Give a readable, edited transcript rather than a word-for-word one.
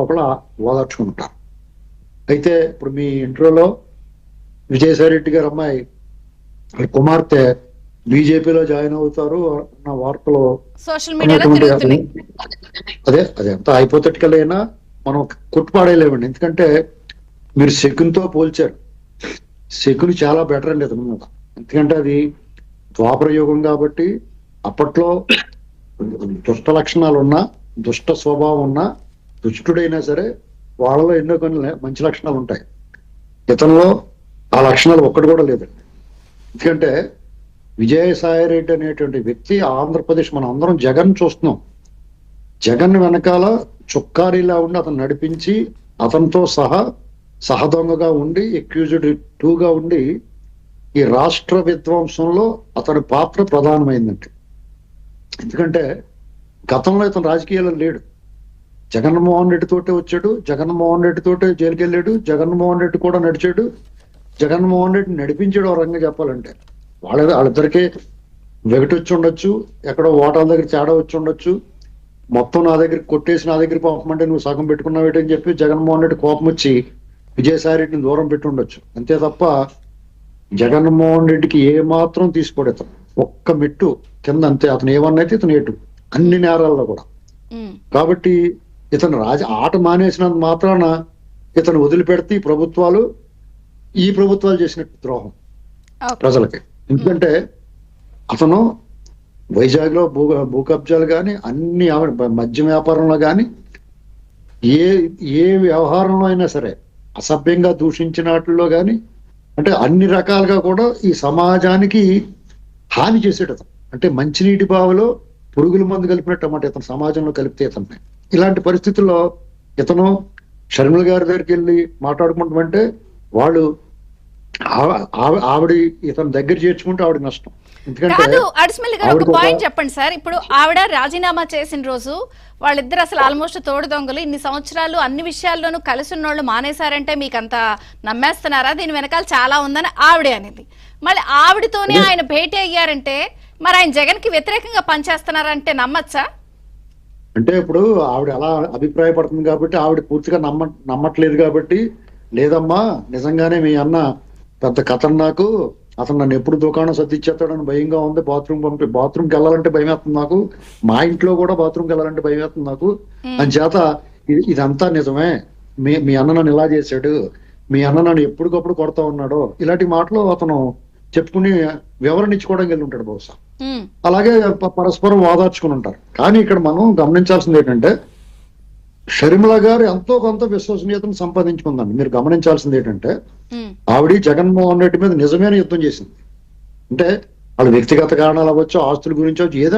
ఒకళ్ళనొకళ్ళు ఓదార్చుకుంటారు. అయితే ఇప్పుడు మీ ఇంట్రోలో విజయసాయి రెడ్డి గారి అమ్మాయి కుమార్తె బీజేపీలో జాయిన్ అవుతారు అన్న వార్తలు సోషల్ మీడియాలో తిరుగుతున్నాయి. అదే ఎంత హైపోథెటికల్ అయినా మనం కొట్టుపాడేయలేమండి. ఎందుకంటే మీరు శకునితో పోల్చారు. శకుని చాలా బెటర్ అండి అతని మీద. ఎందుకంటే అది ద్వాపర యుగం కాబట్టి అప్పట్లో దుష్ట లక్షణాలు ఉన్నా, దుష్ట స్వభావం ఉన్నా, దుష్టుడైనా సరే వాళ్ళలో ఎన్నో కొన్ని మంచి లక్షణాలు ఉంటాయి. ఇతనిలో ఆ లక్షణాలు ఒక్కటి కూడా లేదండి. ఎందుకంటే విజయసాయి రెడ్డి అనేటువంటి వ్యక్తి ఆంధ్రప్రదేశ్ మనం అందరం జగన్ చూస్తున్నాం. జగన్ వెనకాల చుక్కారీలా ఉండి అతను నడిపించి అతనితో సహదొంగగా ఉండి అక్యూజ్డ్ 2గా ఉండి ఈ రాష్ట్ర విధ్వంసంలో అతని పాత్ర ప్రధానమైందండి. ఎందుకంటే గతంలో ఇతను రాజకీయాల్లో లేడు. జగన్మోహన్ రెడ్డి తోటే వచ్చాడు, జగన్మోహన్ రెడ్డి తోటే జైలుకి వెళ్ళాడు, జగన్మోహన్ రెడ్డి కూడా నడిచాడు, జగన్మోహన్ రెడ్డి నడిపించాడు. ఒక రంగం చెప్పాలంటే వాళ్ళిద్దరికీ వెగటి వచ్చి ఉండొచ్చు, ఎక్కడో ఓటాల దగ్గర తేడా వచ్చి ఉండొచ్చు, మొత్తం నా దగ్గర కొట్టేసి నా దగ్గర పంపమంటే నువ్వు సగం పెట్టుకున్నావేటని చెప్పి జగన్మోహన్ రెడ్డి కోపం వచ్చి విజయసాయి రెడ్డిని దూరం పెట్టి ఉండొచ్చు. అంతే తప్ప జగన్మోహన్ రెడ్డికి ఏ మాత్రం తీసుకోడు ఇతను. ఒక్క మెట్టు కింద అంతే. అతను ఏమన్నైతే ఇతను ఏటు అన్ని నేరాల్లో కూడా. కాబట్టి ఇతను ఆట మానేసినంత మాత్రాన ఇతను వదిలిపెడితే ఈ ప్రభుత్వాలు చేసినట్టు ద్రోహం ప్రజలకి. ఎందుకంటే అతను వైజాగ్ లో భూ కబ్జాలు కానీ, అన్ని మద్యం వ్యాపారంలో కానీ, ఏ వ్యవహారంలో అయినా సరే అసభ్యంగా దూషించినట్లో కానీ, అంటే అన్ని రకాలుగా కూడా ఈ సమాజానికి హాని చేసేట. అంటే మంచినీటి బావిలో పురుగుల మందు కలిపినట్టు అన్నమాట ఇతను సమాజంలో కలిపితే ఇతన్ని. ఇలాంటి పరిస్థితుల్లో ఇతను షర్మిల గారి దగ్గరికి వెళ్ళి మాట్లాడుకుంటామంటే వాళ్ళు ఆవిడ ఇతను దగ్గర చేర్చుకుంటే ఆవిడ నష్టం. కాదు అడిస్మల్లి గారు, ఒక పాయింట్ చెప్పండి సార్. ఇప్పుడు ఆవిడ రాజీనామా చేసిన రోజు వాళ్ళిద్దరు అసలు ఆల్మోస్ట్ తోడు దొంగలు, ఇన్ని సంవత్సరాలు అన్ని విషయాల్లోనూ కలిసి ఉన్నోళ్ళు మానేశారంటే మీకు అంత నమ్మేస్తున్నారా? దీని వెనకాల చాలా ఉందని ఆవిడే అనేది. మళ్ళీ ఆవిడతోనే ఆయన భేటీ అయ్యారంటే మరి ఆయన జగన్ కి వ్యతిరేకంగా పనిచేస్తున్నారంటే నమ్మచ్చా? అంటే ఇప్పుడు ఆవిడ అలా అభిప్రాయపడుతుంది కాబట్టి ఆవిడ పూర్తిగా నమ్మట్లేదు కాబట్టి, లేదమ్మా నిజంగానే మీ అన్న పెద్ద ఖతర్నాకు, అతను నన్ను ఎప్పుడు దుకాణం సర్దిచ్చేస్తాడని భయంగా ఉంది, బాత్రూమ్కి వెళ్ళాలంటే భయం వేస్తుంది నాకు, మా ఇంట్లో కూడా బాత్రూమ్కి వెళ్ళాలంటే భయం వేస్తుంది నాకు అని చేత ఇదంతా నిజమే, మీ అన్న నన్ను ఇలా చేశాడు, మీ అన్న నన్ను ఎప్పటికప్పుడు కొడతా ఉన్నాడు, ఇలాంటి మాటలు అతను చెప్పుకుని వివరణ ఇచ్చుకోవడానికి వెళ్ళి ఉంటాడు బహుశా. అలాగే పరస్పరం వాదార్చుకుని ఉంటారు. కానీ ఇక్కడ మనం గమనించాల్సింది ఏంటంటే షర్మిల గారు ఎంతో కొంత విశ్వసనీయతను సంపాదించుకుందండి. మీరు గమనించాల్సింది ఏంటంటే ఆవిడ జగన్మోహన్ రెడ్డి మీద నిజమైన యుద్ధం చేసింది. అంటే వాళ్ళ వ్యక్తిగత కారణాలు అవ్వచ్చు, ఆస్తుల గురించి అవ్వచ్చు, ఏదైనా